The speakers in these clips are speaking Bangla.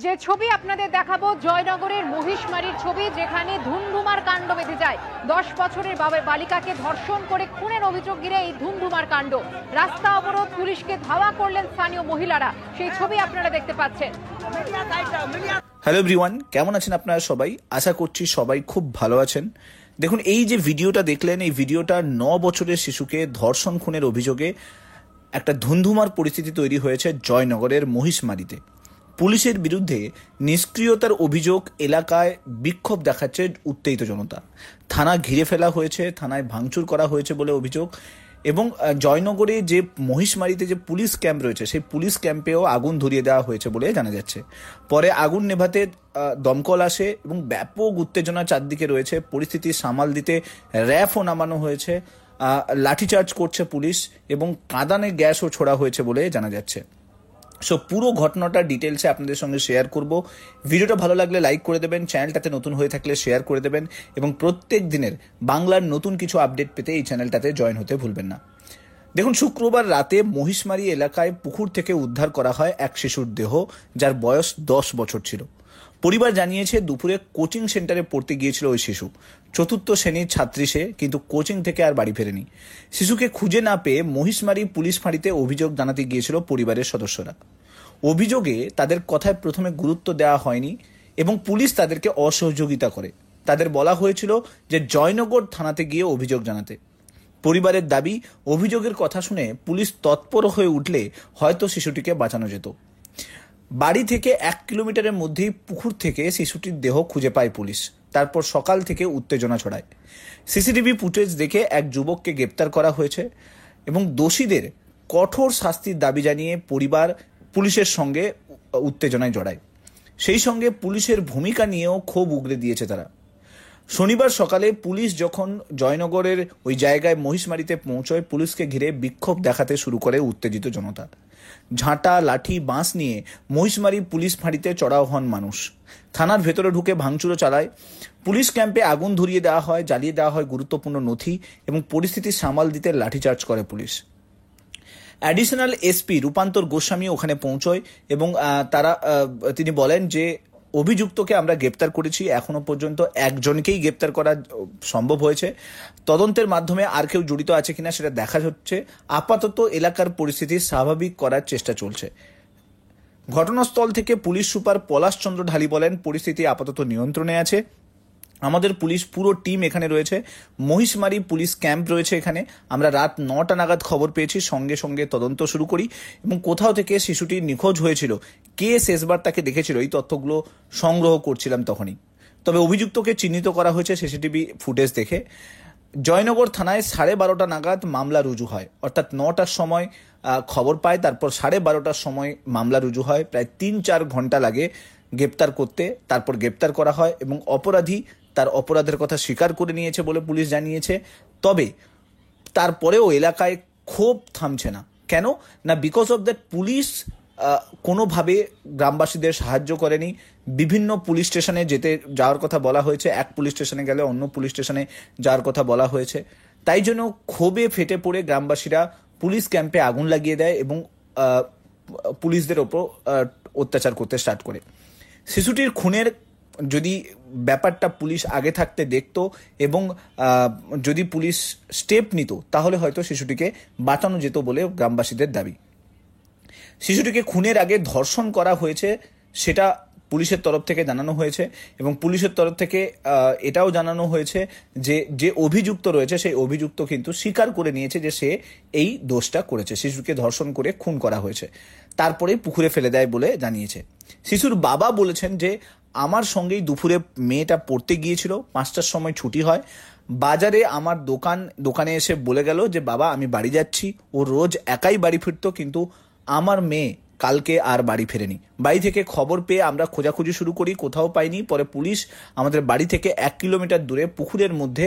যে ছবি আপনাদের দেখাবো জয়নগরের মহিষমারির ছবি, যেখানে ধুন্ধুমার কাণ্ড বেঁধে যায়। 10 বছরের বালিকাকে ধর্ষণ করে খুনের অভিযোগ ঘিরে এই ধুন্ধুমার কাণ্ড। রাস্তা অবরোধ, পুলিশকে ধাওয়া করলেন স্থানীয় মহিলারা। সেই ছবি আপনারা দেখতে পাচ্ছেন। হ্যালো এভরিওয়ান, কেমন আছেন আপনারা সবাই? আশা করছি সবাই খুব ভালো আছেন। দেখুন, এই যে ভিডিওটা দেখলেন, এই ভিডিওটা 9 বছরের শিশুকে ধর্ষণ খুনের অভিযোগে একটা ধুন্ধুমার পরিস্থিতি তৈরি হয়েছে জয়নগরের মহিষমারিতে। পুলিশের বিরুদ্ধে নিষ্ক্রিয়তার অভিযোগ, এলাকায় বিক্ষোভ দেখাচ্ছে উত্তেজিত জনতা। থানা ঘিরে ফেলা হয়েছে, থানায় ভাঙচুর করা হয়েছে বলে অভিযোগ। এবং জয়নগরে যে মহিষমারিতে যে পুলিশ ক্যাম্প রয়েছে, সেই পুলিশ ক্যাম্পেও আগুন ধরিয়ে দেওয়া হয়েছে বলে জানা যাচ্ছে। পরে আগুন নেভাতে দমকল আসে এবং ব্যাপক উত্তেজনা চারদিকে রয়েছে। পরিস্থিতি সামাল দিতে র্যাফও নামানো হয়েছে, লাঠিচার্জ করছে পুলিশ এবং কাঁদানে গ্যাসও ছোড়া হয়েছে বলে জানা যাচ্ছে। সো পুরো ঘটনাটা ডিটেলসে আপনাদের সঙ্গে শেয়ার করব। ভিডিওটা ভালো লাগলে লাইক করে দেবেন, চ্যানেলটাতে নতুন হয়ে থাকলে শেয়ার করে দেবেন এবং প্রত্যেক দিনের বাংলার নতুন কিছু আপডেট পেতে এই চ্যানেলটাতে জয়েন হতে ভুলবেন না। দেখুন, শুক্রবার রাতে মহিষমারি এলাকায় পুকুর থেকে উদ্ধার করা হয় এক শিশুর দেহ, যার বয়স 10 বছর ছিল। পরিবার জানিয়েছে দুপুরে কোচিং সেন্টারে পড়তে গিয়েছিল ওই শিশু। 4র্থ শ্রেণীর ছাত্রী সে, কিন্তু কোচিং থেকে আর বাড়ি ফেরেনি। শিশুকে খুঁজে না পেয়ে মহিষমারি পুলিশ ফাঁড়িতে অভিযোগ জানাতে গিয়েছিল পরিবারের সদস্যরা। অভিযোগে তাদের কথায় প্রথমে গুরুত্ব দেওয়া হয়নি এবং পুলিশ তাদেরকে অসহযোগিতা করে। তাদের বলা হয়েছিল যে জয়নগর থানাতে গিয়ে অভিযোগ জানাতে। পরিবারের দাবি, অভিযোগের কথা শুনে পুলিশ তৎপর হয়ে উঠলে হয়তো শিশুটিকে বাঁচানো যেত। বাড়ি থেকে 1 কিলোমিটারের মধ্যেই পুকুর থেকে শিশুটির দেহ খুঁজে পায় পুলিশ। তারপর সকাল থেকে উত্তেজনা ছড়ায়। সিসিটিভি ফুটেজ দেখে এক যুবককে গ্রেপ্তার করা হয়েছে এবং দোষীদের কঠোর শাস্তির দাবি জানিয়ে পরিবার পুলিশের সঙ্গে উত্তেজনায় জড়ায়। সেই সঙ্গে পুলিশের ভূমিকা নিয়েও ক্ষোভ উগরে দিয়েছে তারা। শনিবার সকালে পুলিশ যখন জয়নগরের ওই জায়গায় মহিষমারিতে পৌঁছয়, পুলিশকে ঘিরে বিক্ষোভ দেখাতে শুরু করে উত্তেজিত জনতা। ঝাঁটা, লাঠি, বাঁশ নিয়ে মহিষমারি পুলিশ ফাঁড়িতে চড়াও হন মানুষ। থানার ভেতরে ঢুকে ভাঙচুরও চালায়। পুলিশ ক্যাম্পে আগুন ধরিয়ে দেওয়া হয়, জ্বালিয়ে দেওয়া হয় গুরুত্বপূর্ণ নথি এবং পরিস্থিতি সামাল দিতে লাঠিচার্জ করে পুলিশ। অ্যাডিশনাল এসপি রূপান্তর গোস্বামী ওখানে পৌঁছয় এবং তিনি বলেন যে অভিযুক্তকে আমরা গ্রেপ্তার করেছি। এখনো পর্যন্ত একজনকেই গ্রেপ্তার করা সম্ভব হয়েছে। তদন্তের মাধ্যমে আর কেউ জড়িত আছে কিনা সেটা দেখা হচ্ছে। আপাতত এলাকার পরিস্থিতি স্বাভাবিক করার চেষ্টা চলছে। ঘটনাস্থল থেকে পুলিশ সুপার পলাশ চন্দ্র ঢালি বলেন, পরিস্থিতি আপাতত নিয়ন্ত্রণে আছে। আমাদের পুলিশ পুরো টিম এখানে রয়েছে। মহিষমারি পুলিশ ক্যাম্প রয়েছে এখানে। আমরা রাত 9টা নাগাদ খবর পেয়েছি, সঙ্গে সঙ্গে তদন্ত শুরু করি এবং কোথাও থেকে শিশুটি নিখোঁজ হয়েছিল, কে শেষবার তাকে দেখেছিল, এই তথ্যগুলো সংগ্রহ করছিলাম তখনই। তবে অভিযুক্তকে চিহ্নিত করা হয়েছে সিসিটিভি ফুটেজ দেখে। জয়নগর থানায় 12:30 নাগাদ মামলা রুজু হয়, অর্থাৎ 9টার সময় খবর পায়, তারপর 12:30টার সময় মামলা রুজু হয়। প্রায় 3-4 ঘন্টা লাগে গ্রেপ্তার করতে। তারপর গ্রেপ্তার করা হয় এবং অপরাধী তার অপরাধের কথা স্বীকার করে নিয়েছে বলে পুলিশ জানিয়েছে। তবে তারপরেও এলাকায় ক্ষোভ থামছে না। কেন না, বিকজ অফ দ্যাট পুলিশ কোনোভাবে গ্রামবাসীদের সাহায্য করেনি। বিভিন্ন পুলিশ স্টেশনে যাওয়ার কথা বলা হয়েছে, এক পুলিশ স্টেশনে গেলে অন্য পুলিশ স্টেশনে যাওয়ার কথা বলা হয়েছে। তাই জন্য ক্ষোভে ফেটে পড়ে গ্রামবাসীরা পুলিশ ক্যাম্পে আগুন লাগিয়ে দেয় এবং পুলিশদের ওপর অত্যাচার করতে স্টার্ট করে। শিশুটির খুনের যদি ব্যাপারটা পুলিশ আগে থাকতে দেখতো এবং যদি পুলিশ স্টেপ নিত, তাহলে হয়তো শিশুটিকে বাঁচানো যেত বলে গ্রামবাসীদের দাবি। শিশুটিকে খুনের আগে ধর্ষণ করা হয়েছে সেটা পুলিশের তরফ থেকে জানানো হয়েছে এবং পুলিশের তরফ থেকে এটাও জানানো হয়েছে যে যে অভিযুক্ত রয়েছে সেই অভিযুক্ত কিন্তু স্বীকার করে নিয়েছে যে সে এই দোষটা করেছে, শিশুকে ধর্ষণ করে খুন করা হয়েছে। তারপরে পুকুরে ফেলে দেয় বলে জানিয়েছে। শিশুর বাবা বলেছেন যে আমার সঙ্গেই দুপুরে মেয়েটা পড়তে গিয়েছিল, 5টার সময় ছুটি হয়। বাজারে আমার দোকানে এসে বলে গেল যে বাবা আমি বাড়ি যাচ্ছি। ও রোজ একাই বাড়ি ফিরতো, কিন্তু আমার মেয়ে কালকে আর বাড়ি ফেরেনি। বাড়ি থেকে খবর পেয়ে আমরা খোঁজাখুঁজি শুরু করি, কোথাও পাইনি। পরে পুলিশ আমাদের বাড়ি থেকে 1 কিলোমিটার দূরে পুকুরের মধ্যে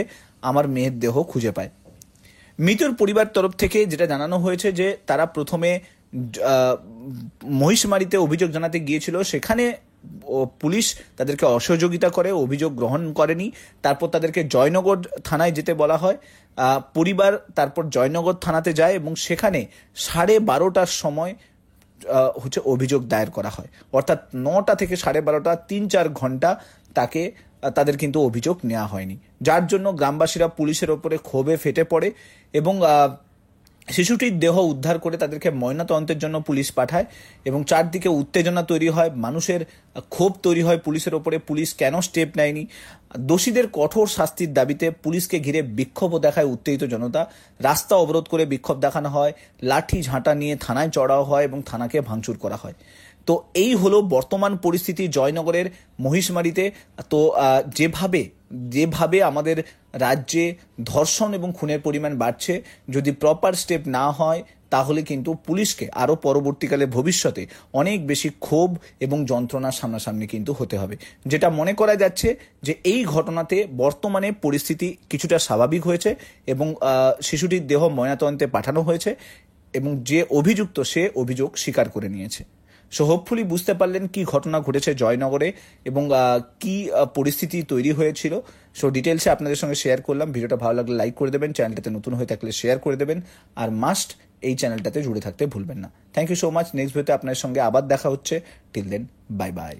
আমার মেয়ের দেহ খুঁজে পায়। মৃতের পরিবার তরফ থেকে যেটা জানানো হয়েছে যে তারা প্রথমে মহিষমারিতে অভিযোগ জানাতে গিয়েছিল, সেখানে পুলিশ তাদেরকে অসহযোগিতা করে, অভিযোগ গ্রহণ করেনি। তারপর তাদেরকে জয়নগর থানায় যেতে বলা হয়। পরিবার তারপর জয়নগর থানাতে যায় এবং সেখানে 12:30টার সময় হচ্ছে অভিযোগ দায়ের করা হয়, অর্থাৎ 9টা থেকে 12:30 3-4 ঘন্টা তাদের কিন্তু অভিযোগ নেওয়া হয়নি, যার জন্য গ্রামবাসীরা পুলিশের ওপরে ক্ষোভে ফেটে পড়ে এবং শিশুটির দেহ উদ্ধার করে তাদেরকে ময়নাতদন্তের জন্য পুলিশ পাঠায় এবং চারদিকে উত্তেজনা তৈরি হয়, মানুষের ক্ষোভ তৈরি হয় পুলিশের ওপরে। পুলিশ কেন স্টেপ নেয়নি? দোষীদের কঠোর শাস্তির দাবিতে পুলিশকে ঘিরে বিক্ষোভও দেখায় উত্তেজিত জনতা, রাস্তা অবরোধ করে বিক্ষোভ দেখানো হয়, লাঠি ঝাঁটা নিয়ে থানায় চড়াও হয় এবং থানাকে ভাঙচুর করা হয়। তো এই হলো বর্তমান পরিস্থিতি জয়নগরের মহিষমারীতে। তো যেভাবে আমাদের রাজ্যে ধর্ষণ এবং খুনের পরিমাণ বাড়ছে, যদি প্রপার স্টেপ না হয় তাহলে কিন্তু পুলিশকে আরও পরবর্তীকালে ভবিষ্যতে অনেক বেশি ক্ষোভ এবং যন্ত্রণার সামনাসামনি কিন্তু হতে হবে। যেটা মনে করা যাচ্ছে যে এই ঘটনাতে বর্তমানে পরিস্থিতি কিছুটা স্বাভাবিক হয়েছে এবং শিশুটির দেহ ময়নাতদন্তে পাঠানো হয়েছে এবং যে অভিযুক্ত সে অভিযোগ স্বীকার করে নিয়েছে। সো হোপফুলি বুঝতে পারলেন কি ঘটনা ঘটেছে জয়নগরে এবং কি পরিস্থিতি তৈরি হয়েছিল। সো ডিটেলসে আপনাদের সঙ্গে শেয়ার করলাম। ভিডিওটা ভালো লাগলে লাইক করে দেবেন, চ্যানেলটাতে নতুন হয়ে থাকলে শেয়ার করে দেবেন, আর মাস্ট এই চ্যানেলটাতে জুড়ে থাকতে ভুলবেন না। Thank you so much. Next ভিডিওতে আপনার সঙ্গে আবার দেখা হচ্ছে। Till then, bye by.